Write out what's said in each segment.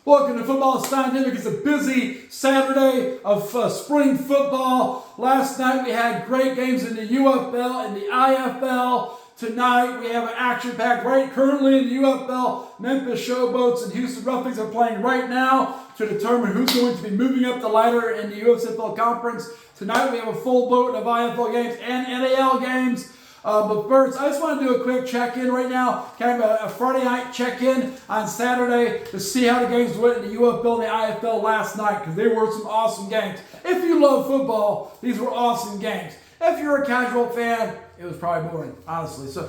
Welcome to Football Scientific. It's a busy Saturday of spring football. Last night we had great games in the UFL and the IFL. Tonight we have an action-packed right currently in the UFL. Memphis Showboats and Houston Roughnecks are playing right now to determine who's going to be moving up the ladder in the UFL conference. Tonight we have a full boat of IFL games and NAL games. But first, I just want to do a quick check-in right now, kind of a Friday night check-in on Saturday to see how the games went in the UFL and the IFL last night, because they were some awesome games. If you love football, these were awesome games. If you're a casual fan, it was probably boring, honestly. So,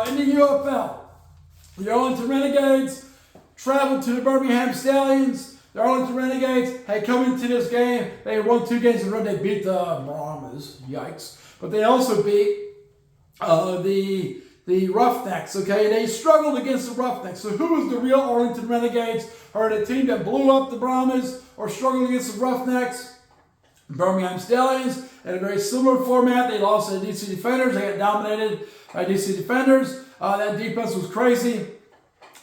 in the UFL, the Arlington Renegades traveled to the Birmingham Stallions. The Arlington Renegades had come into this game. They had won 2 games in a row. They beat the Brahmas. Yikes. But they also beat the Roughnecks, okay? They struggled against the Roughnecks. So who was the real Arlington Renegades? Or the team that blew up the Brahmas or struggled against the Roughnecks? Birmingham Stallions in a very similar format. They lost to the DC Defenders. They got dominated by DC Defenders. That defense was crazy.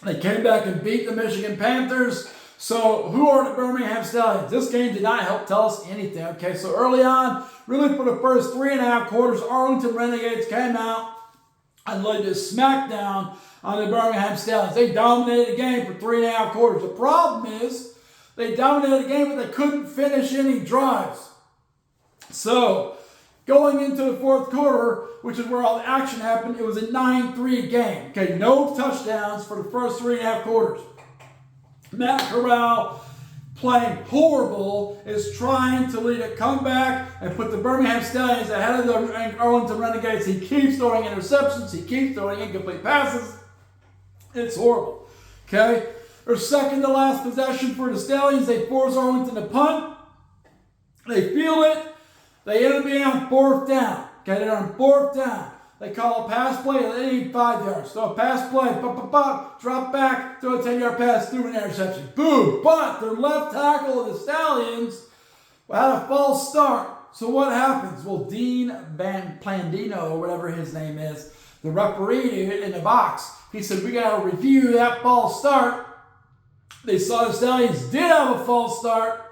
They came back and beat the Michigan Panthers. So who are the Birmingham Stallions? This game did not help tell us anything. Okay, so early on, really for the first 3.5 quarters, Arlington Renegades came out and laid a smackdown on the Birmingham Stallions. They dominated the game for 3.5 quarters. The problem is they dominated the game, but they couldn't finish any drives. So going into the fourth quarter, which is where all the action happened, it was a 9-3 game. Okay, no touchdowns for the first 3.5 quarters. Matt Corral, playing horrible, is trying to lead a comeback and put the Birmingham Stallions ahead of the Arlington Renegades. He keeps throwing interceptions. He keeps throwing incomplete passes. It's horrible. Okay? Their second to last possession for the Stallions, they force Arlington to punt. They field it. They end up being on 4th down. Okay, they're on 4th down. They call a pass play, and they need 5 yards. So a pass play, drop back, throw a 10-yard pass, through an interception. Boom! But their left tackle of the Stallions had a false start. So what happens? Well, Dean Van Plandino, or whatever his name is, the referee in the box, he said, we got to review that false start. They saw the Stallions did have a false start.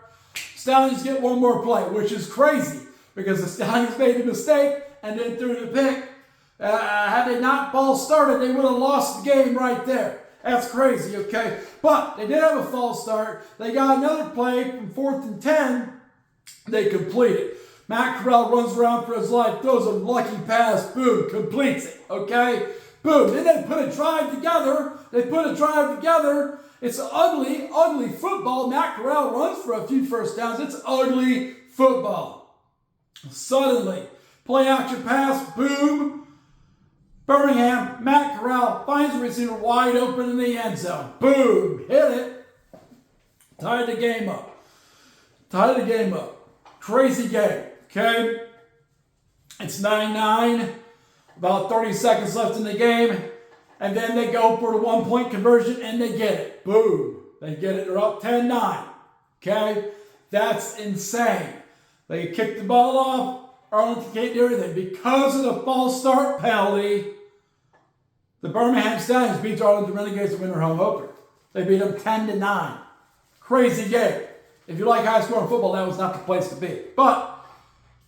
Stallions get one more play, which is crazy, because the Stallions made a mistake and then threw the pick. Had they not false started, they would have lost the game right there. That's crazy, okay? But they did have a false start. They got another play from 4th and 10. They complete it. Matt Corral runs around for his life, throws a lucky pass, boom, completes it, okay? Boom. Then they put a drive together. It's ugly, ugly football. Matt Corral runs for a few first downs. It's ugly football. Suddenly, play action pass, boom. Birmingham, Matt Corral finds the receiver wide open in the end zone. Boom, hit it. Tied the game up. Crazy game, okay? It's 9-9, about 30 seconds left in the game, and then they go for the 1-point conversion, and they get it. Boom, they get it. They're up 10-9, okay? That's insane. They kick the ball off. Arlington can't do anything. Because of the false start penalty, the Birmingham Stallions beat the Arlington Renegades to win their home opener. They beat them 10-9. Crazy game. If you like high-scoring football, that was not the place to be. But,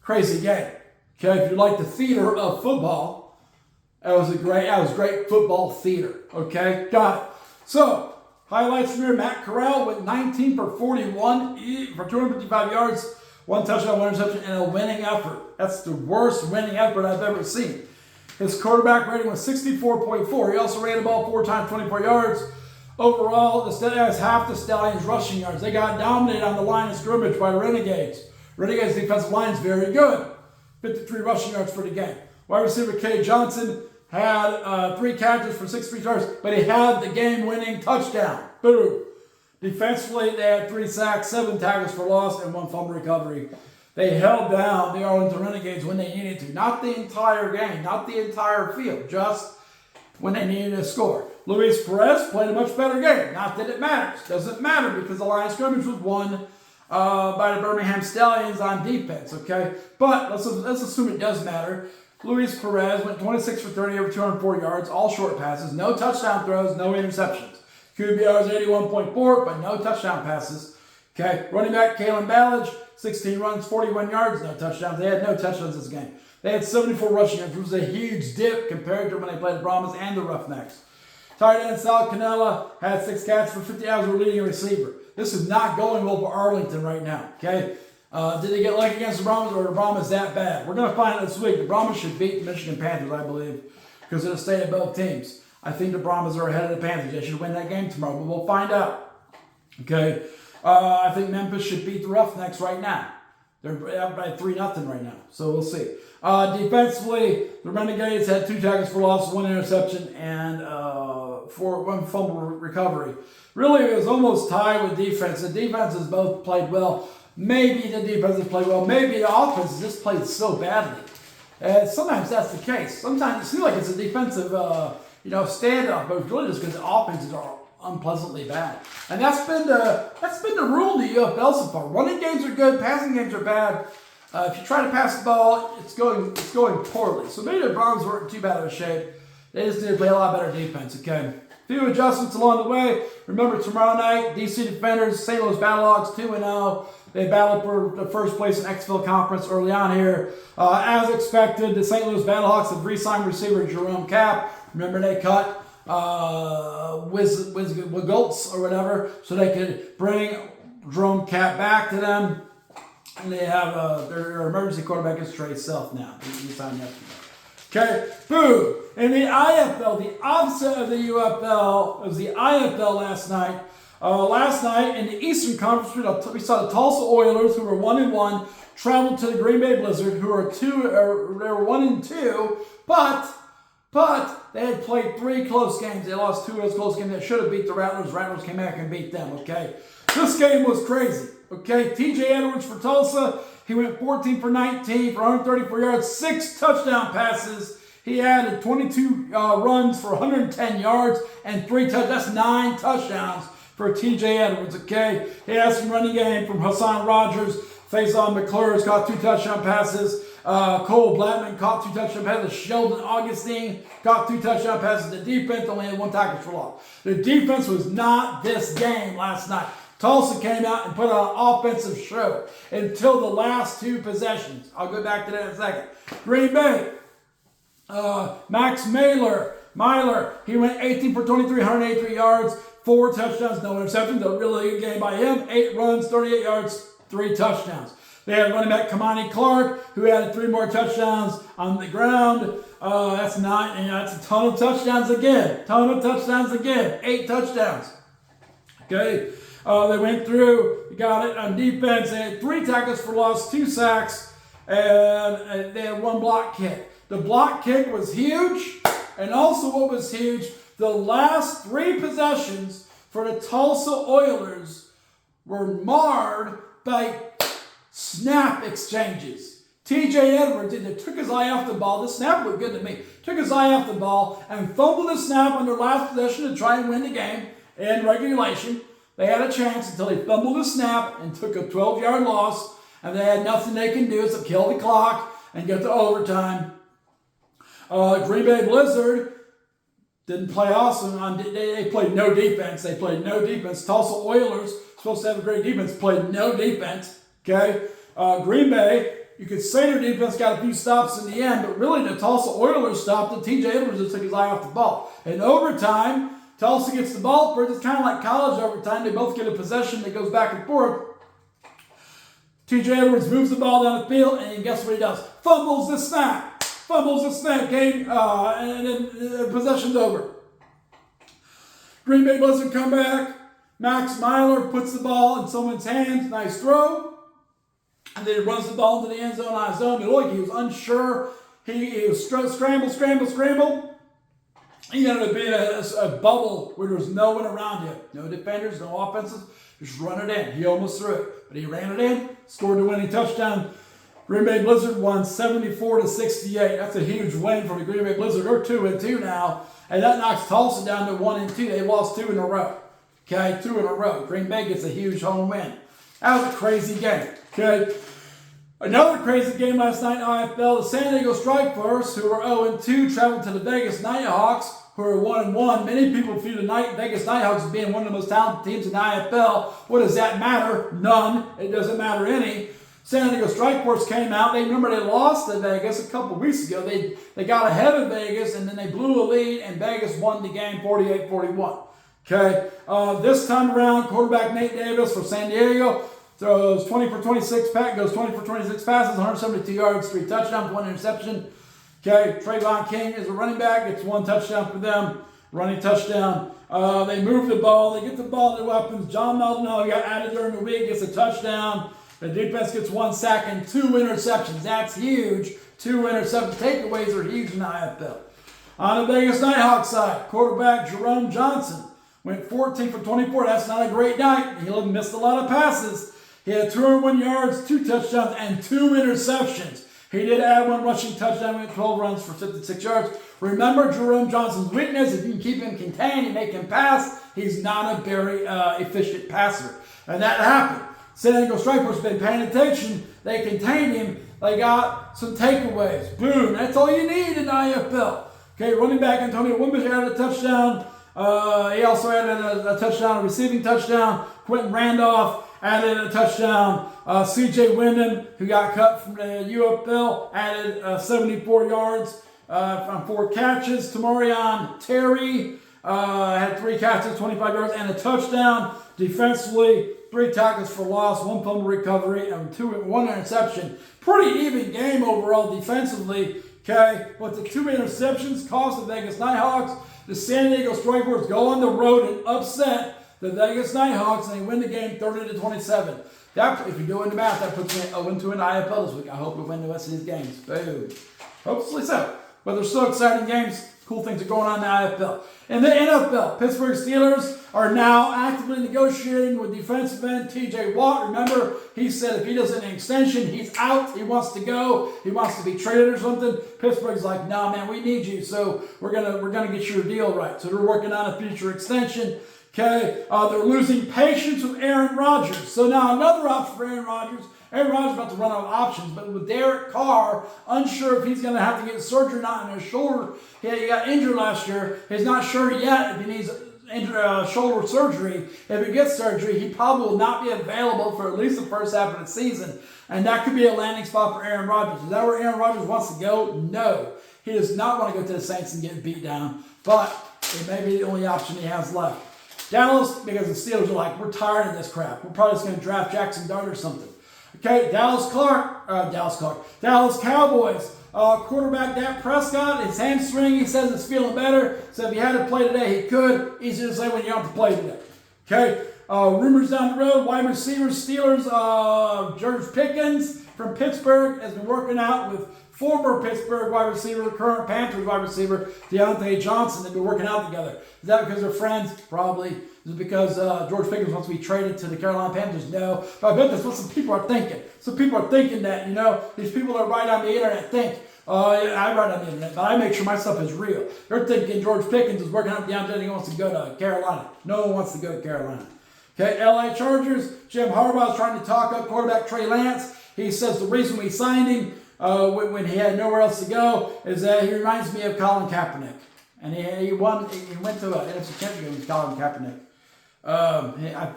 crazy game. Okay, if you like the theater of football, that was great football theater. Okay, got it. So, highlights from here. Matt Corral went 19 for 41 for 255 yards, 1 touchdown, 1 interception, and a winning effort. That's the worst winning effort I've ever seen. His quarterback rating was 64.4. He also ran the ball 4 times, 24 yards. Overall, the Stallions half the Stallions' rushing yards. They got dominated on the line of scrimmage by the Renegades. Renegades' defensive line is very good. 53 rushing yards for the game. Wide receiver K. Johnson had 3 catches for 63 yards, but he had the game-winning touchdown. Boom. Defensively, they had 3 sacks, 7 tackles for loss, and 1 fumble recovery. They held down the Arlington Renegades when they needed to. Not the entire game, not the entire field, just when they needed to score. Luis Perez played a much better game. Not that it matters. Doesn't matter because the line of scrimmage was won by the Birmingham Stallions on defense, okay? But let's assume it does matter. Luis Perez went 26 for 30 over 204 yards, all short passes, no touchdown throws, no interceptions. QBR is 81.4, but no touchdown passes. Okay, running back Kalen Ballage, 16 runs, 41 yards, no touchdowns. They had no touchdowns this game. They had 74 rushing yards, which was a huge dip compared to when they played the Brahmas and the Roughnecks. Tight end Sal Canella had 6 catches for 50 yards, were leading receiver. This is not going well for Arlington right now, okay? Did they get lucky against the Brahmas, or are the Brahmas that bad? We're going to find out this week. The Brahmas should beat the Michigan Panthers, I believe, because of the state of both teams. I think the Brahmas are ahead of the Panthers. They should win that game tomorrow, but we'll find out. Okay? I think Memphis should beat the Roughnecks right now. They're up by 3-0 right now, so we'll see. Defensively, the Renegades had 2 tackles for loss, 1 interception, and 1 fumble recovery. Really, it was almost tied with defense. The defenses both played well. Maybe the defenses played well. Maybe the offenses just played so badly. And sometimes that's the case. Sometimes it seems like it's a defensive standoff, but it's really just because the offenses are unpleasantly bad. And that's been the rule in the UFL so far. Running games are good, passing games are bad. If you try to pass the ball, it's going poorly. So maybe the Browns weren't too bad of a shape. They just need to play a lot better defense, okay? A few adjustments along the way. Remember tomorrow night, DC Defenders, St. Louis Battlehawks 2-0. They battled for the first place in XFL Conference early on here. As expected, the St. Louis Battlehawks have re-signed receiver Jerome Cap. Remember they cut Wigoltz or whatever, so they could bring Jerome Cap back to them. And they have their emergency quarterback is Trey Self now. He signed yesterday. Okay, boom. In the IFL, the opposite of the UFL, it was the IFL last night. Last night in the Eastern Conference, we saw the Tulsa Oilers, who were 1-1, traveled to the Green Bay Blizzard, who are they were 1-2, but they had played 3 close games. They lost 2 of those close games. They should have beat the Rattlers. Rattlers came back and beat them, okay? This game was crazy, okay? TJ Edwards for Tulsa, he went 14 for 19 for 134 yards, 6 touchdown passes. He added 22 runs for 110 yards and 3 touchdowns. That's 9 touchdowns for TJ Edwards, okay? He had some running game from Hassan Rogers. Faison McClure caught 2 touchdown passes. Cole Blackman caught 2 touchdown passes. Sheldon Augustine caught 2 touchdown passes. The defense only had 1 tackle for loss. The defense was not this game last night. Tulsa came out and put on an offensive show until the last 2 possessions. I'll go back to that in a second. Green Bay, Max Myler, he went 18 for 23, 183 yards, 4 touchdowns, no interceptions. A really good game by him. 8 runs, 38 yards, 3 touchdowns. They had running back Kamani Clark, who added 3 more touchdowns on the ground. That's 9, and that's a ton of touchdowns again. 8 touchdowns. Okay. They went through, got it on defense. They had 3 tackles for loss, 2 sacks, and they had 1 block kick. The block kick was huge, and also what was huge, the last 3 possessions for the Tulsa Oilers were marred by snap exchanges. TJ Edwards took his eye off the ball. The snap looked good to me. Took his eye off the ball and fumbled the snap on their last possession to try and win the game in regulation. They had a chance until he fumbled the snap and took a 12-yard loss, and they had nothing they can do except kill the clock and get to overtime. Green Bay Blizzard didn't play awesome. They played no defense. Tulsa Oilers, supposed to have a great defense, played no defense. Okay? Green Bay, you could say their defense got a few stops in the end, but really the Tulsa Oilers stopped it. TJ Edwards just took his eye off the ball. In overtime, Tulsa gets the ball first. It's kind of like college overtime. They both get a possession that goes back and forth. TJ Edwards moves the ball down the field, and guess what he does? Fumbles the snap. Game, and then the possession's over. Green Bay Blizzard come back. Max Myler puts the ball in someone's hands. Nice throw. And then he runs the ball into the end zone on his own. It looked like he was unsure. He was scramble. He ended up being a bubble where there was no one around him. No defenders, no offenses. Just run it in. He almost threw it, but he ran it in, scored the winning touchdown. Green Bay Blizzard won 74-68. That's a huge win for the Green Bay Blizzard. They're 2-2 now, and that knocks Tulsa down to 1-2. They lost 2 in a row. Okay, 2 in a row. Green Bay gets a huge home win. That was a crazy game. Okay. Another crazy game last night in IFL. The San Diego Strike Force, who were 0-2, traveled to the Vegas Nighthawks, who are 1-1. Many people view the Vegas Nighthawks as being one of the most talented teams in the IFL. What does that matter? None. It doesn't matter any. San Diego Strike Force came out. They lost to Vegas a couple weeks ago. They got ahead of Vegas, and then they blew a lead, and Vegas won the game 48-41. Okay, this time around, quarterback Nate Davis for San Diego throws 20 for 26, goes 20 for 26 passes, 172 yards, 3 touchdowns, 1 interception. Okay, Trayvon King is a running back. It's 1 touchdown for them, running touchdown. They move the ball. They get the ball, their weapons. John Maldonado got added during the week, gets a touchdown. The defense gets 1 sack and 2 interceptions. That's huge. 2 interception takeaways are huge in the IFL. On the Vegas Nighthawks side, quarterback Jerome Johnson went 14 for 24. That's not a great night. He missed a lot of passes. He had 201 yards, 2 touchdowns, and 2 interceptions. He did add 1 rushing touchdown with 12 runs for 56 yards. Remember Jerome Johnson's weakness. If you can keep him contained and make him pass, he's not a very efficient passer. And that happened. San Diego Strike Force has been paying attention. They contained him. They got some takeaways. Boom. That's all you need in the IFL. Okay, running back Antonio Wimbish added a touchdown. He also added a touchdown, a receiving touchdown. Quentin Randolph added a touchdown. C.J. Wyndham, who got cut from the UFL, added 74 yards on 4 catches. Tamarion Terry had 3 catches, 25 yards, and a touchdown. Defensively, 3 tackles for loss, 1 fumble recovery, and 1 interception. Pretty even game overall defensively. Okay, but the 2 interceptions cost the Vegas Nighthawks. The San Diego Strike Force go on the road and upset the Vegas Nighthawks, and they win the game 30-27. That, if you're doing the math, that puts me 0-2 in the IFL this week. I hope we win the rest of these games. Boom. Hopefully so. But they're so exciting games. Cool things are going on in the IFL. In the NFL, Pittsburgh Steelers are now actively negotiating with defensive end T.J. Watt. Remember, he said if he doesn't an extension, he's out. He wants to go. He wants to be traded or something. Pittsburgh's like, nah, man, we need you. So we're gonna get your deal right. So they're working on a future extension. Okay, they're losing patience with Aaron Rodgers. So now another option for Aaron Rodgers. Aaron Rodgers is about to run out of options, but with Derek Carr, unsure if he's going to have to get surgery or not in his shoulder. He got injured last year. He's not sure yet if he needs shoulder surgery. If he gets surgery, he probably will not be available for at least the first half of the season. And that could be a landing spot for Aaron Rodgers. Is that where Aaron Rodgers wants to go? No. He does not want to go to the Saints and get beat down, but it may be the only option he has left. Dallas, because the Steelers are like, we're tired of this crap. We're probably just going to draft Jackson Dart or something. Okay, Dallas Cowboys. Quarterback Dak Prescott, his hamstring, he says it's feeling better. So if he had to play today, he could. Easy to say when you don't have to play today. Okay, rumors down the road, wide receivers, Steelers, George Pickens from Pittsburgh has been working out with former Pittsburgh wide receiver, current Panthers wide receiver, Deontay Johnson. They've been working out together. Is that because they're friends? Probably. Is it because George Pickens wants to be traded to the Carolina Panthers? No. But I bet that's what some people are thinking. Some people are thinking that, these people that write on the internet think, I write on the internet, but I make sure my stuff is real. They're thinking George Pickens is working out Deontay and he wants to go to Carolina. No one wants to go to Carolina. Okay, LA Chargers, Jim Harbaugh is trying to talk up quarterback Trey Lance. He says the reason we signed him when he had nowhere else to go is that he reminds me of Colin Kaepernick. And he went to an NFC Championship with Colin Kaepernick.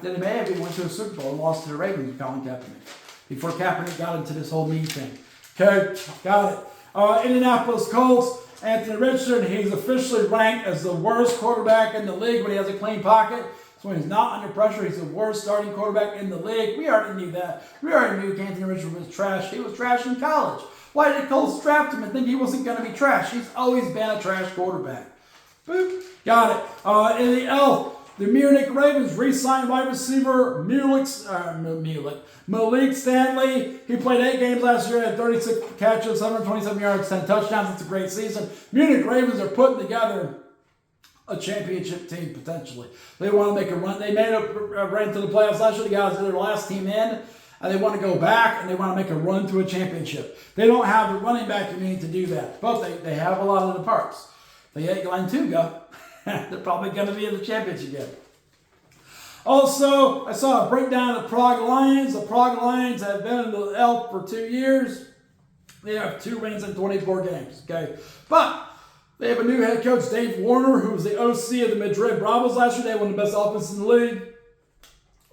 They may have even went to a Super Bowl and lost to the Ravens with Colin Kaepernick before Kaepernick got into this whole knee thing. Okay, got it. Indianapolis Colts, Anthony Richardson, he's officially ranked as the worst quarterback in the league when he has a clean pocket. So when he's not under pressure, he's the worst starting quarterback in the league. We already knew that. We already knew Anthony Richardson was trash. He was trash in college. Why did the Colts draft him and think he wasn't going to be trash? He's always been a trash quarterback. Boop. Got it. In the the Munich Ravens re-signed wide receiver Malik Stanley. He played 8 games last year, had 36 catches, 727 yards, 10 touchdowns. It's a great season. Munich Ravens are putting together a championship team potentially. They want to make a run. They made a run to the playoffs last year. The guys are their last team in, and they want to go back and they want to make a run to a championship. They don't have the running back you need to do that, but they have a lot of the parts. They ain't Glenn Tuga. They're probably going to be in the championship game. Also, I saw a breakdown of the Prague Lions. The Prague Lions have been in the L for 2 years. They have 2 wins in 24 games. Okay, but They have a new head coach, Dave Warner, who was the OC of the Madrid Bravos last year. They won the best offense in the league.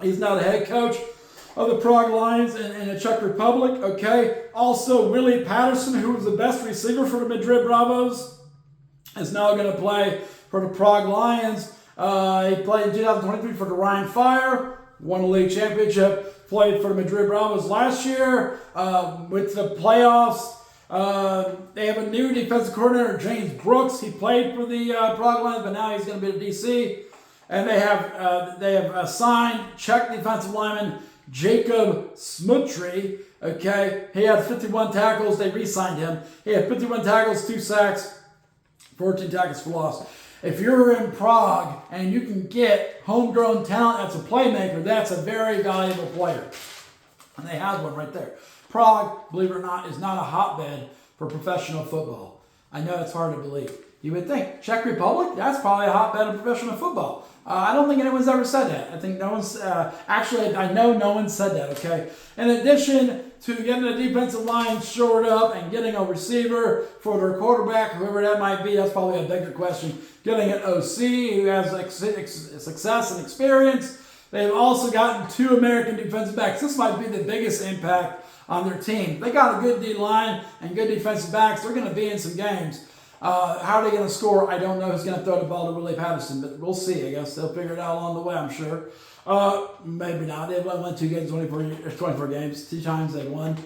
He's now the head coach of the Prague Lions in the Czech Republic. Okay. Also, Willie Patterson, who was the best receiver for the Madrid Bravos, is now going to play for the Prague Lions. He played in 2023 for the Rhine Fire, won a league championship, played for the Madrid Bravos last year with the playoffs. They have a new defensive coordinator, James Brooks. He played for the Prague Lions, but now he's going to be the DC. And they have signed Czech defensive lineman Jacob Smutry. Okay, he had 51 tackles. They re-signed him. He had 51 tackles, 2 sacks, 14 tackles for loss. If you're in Prague and you can get homegrown talent that's a playmaker, that's a very valuable player. And they have one right there. Prague, believe it or not, is not a hotbed for professional football. I know it's hard to believe. You would think Czech Republic, that's probably a hotbed of professional football. I don't think anyone's ever said that. I think no one's, actually, I know no one said that, okay? In addition to getting the defensive line shored up and getting a receiver for their quarterback, whoever that might be, that's probably a bigger question. Getting an OC who has success and experience. They've also gotten 2 American defensive backs. This might be the biggest impact on their team. They got a good D-line and good defensive backs. They're going to be in some games. How are they going to score? I don't know who's going to throw the ball to Willie Patterson, but we'll see. I guess they'll figure it out along the way, I'm sure. Maybe not. They've won 2 games, 24 games. 2 times they've won.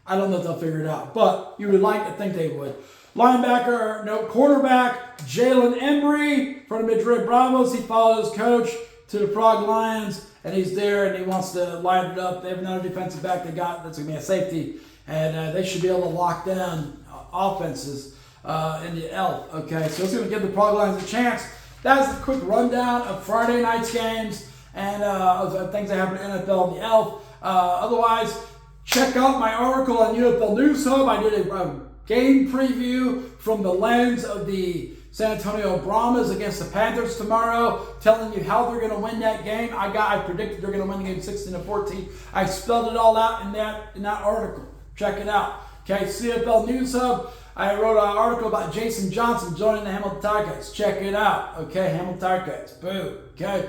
I don't know if they'll figure it out, but you would like to think they would. Cornerback, Jalen Embry from the Madrid Bravos. He followed his coach to the Prague Lions, and he's there, and he wants to line it up. They have another defensive back they got that's going to be a safety, and they should be able to lock down offenses in the ELF. Okay, so it's going to give the Prague Lions a chance. That's a quick rundown of Friday night's games and of things that happen in the NFL and the ELF. Otherwise, check out my article on UFL News Hub. I did a game preview from the lens of the San Antonio Brahmas against the Panthers tomorrow, telling you how they're going to win that game. I predicted they're going to win the game 16-14. I spelled it all out in that article. Check it out. Okay, CFL News Hub. I wrote an article about Jason Johnson joining the Hamilton Ticats. Check it out. Okay, Hamilton Ticats. Boom. Okay.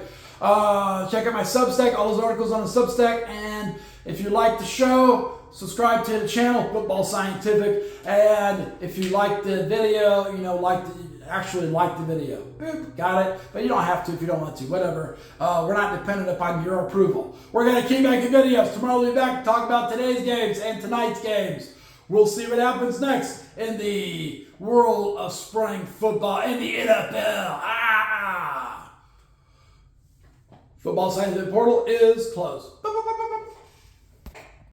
Check out my Substack. All those articles on the Substack. And if you like the show, subscribe to the channel, Football Scientific. And if you like the video, actually like the video. Boop, got it. But you don't have to if you don't want to. Whatever. We're not dependent upon your approval. We're going to keep making videos. Tomorrow we'll be back to talk about today's games and tonight's games. We'll see what happens next in the world of spring football in the NFL. Football Scientific Portal is closed.